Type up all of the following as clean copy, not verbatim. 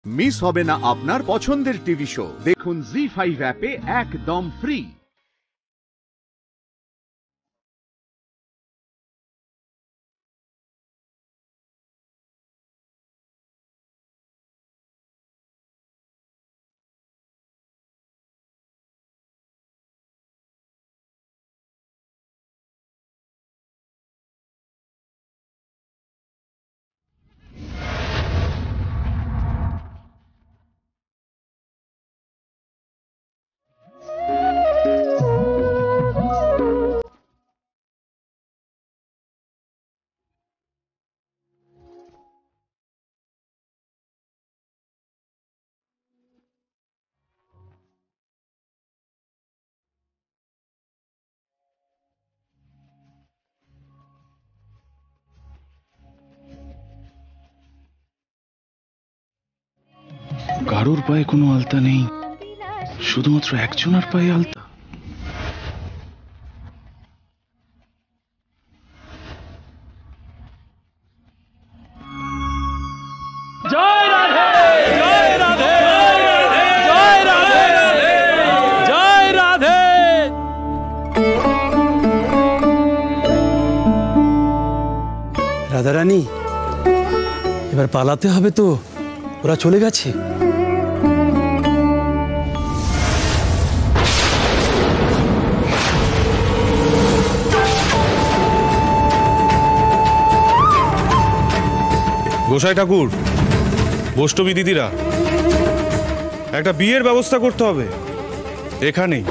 Miss হবে না আপনার পছন্দের টিভি শো। দেখুন জি5 অ্যাপে একদম ফ্রি। কারোর পায়ে কোনো আলতা নেই, শুধুমাত্র একজনের পায়ে আলতা। জয় রাধে, জয় রাধে, জয় রাধে, জয় রাধে। রাধারানী, এবার পালাতে হবে তো, ওরা চলে গেছে। গোসাই ঠাকুর, বৈষ্ণবী দিদিরা, একটা বিয়ের ব্যবস্থা করতে হবে এখানেই।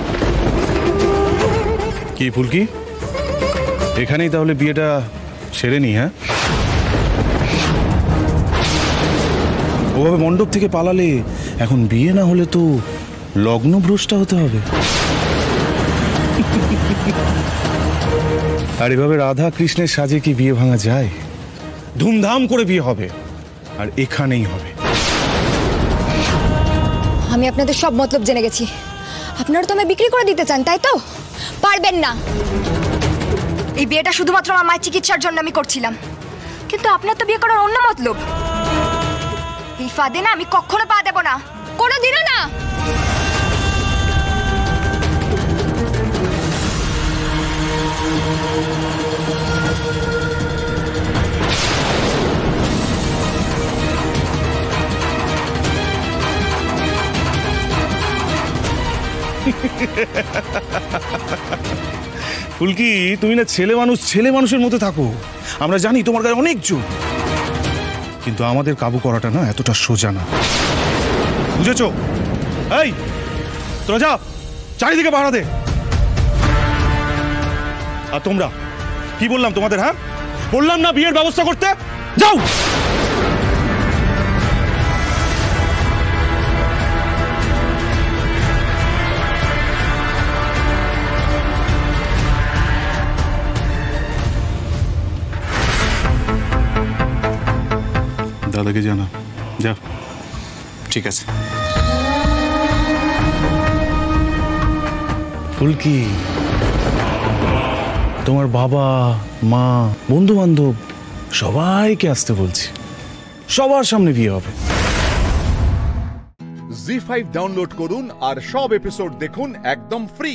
কি ফুলকি, এখানেই তাহলে বিয়েটা সেরে নি? হ্যাঁ, ওভাবে মণ্ডপ থেকে পালালে এখন বিয়ে না হলে তো লগ্ন ভ্রষ্টা হতে হবে। আর এভাবে রাধা কৃষ্ণের সাজে কি বিয়ে ভাঙা যায়? ধুমধাম করে বিয়ে হবে, আর এখানেই হবে। আমি আপনাদের সব মতলব জেনে গেছি। আপনারা তো আমায় বিক্রি করে দিতে চান, তাই তো? পারবেন না। এই বিয়েটা শুধুমাত্র আমার মায়ের চিকিৎসার জন্য আমি করছিলাম, কিন্তু আপনার তো বিয়ে করার অন্য মতলব। এই ফাঁদে না আমি কখনো পা দেব না, কোনোদিনও না। ফুলকি, তুমি না ছেলে মানুষের মতো থাকো। আমরা জানি তোমার কাছে অনেক জোর, কিন্তু আমাদের কাবু করাটা না এতটা সোজা না, বুঝেছো? এই তোরা যা, চারিদিকে পাহারা দে। আর তোমরা কি বললাম তোমাদের? হ্যাঁ, বললাম না বিয়ের ব্যবস্থা করতে? যাও। দাদাকে জানা, যা। ঠিক আছে। ফুলকি, তোমার বাবা মা বন্ধু বান্ধব সবাইকে আসতে বলছি, সবার সামনে বিয়ে হবে। জি5 ডাউনলোড করুন আর সব এপিসোড দেখুন একদম ফ্রি।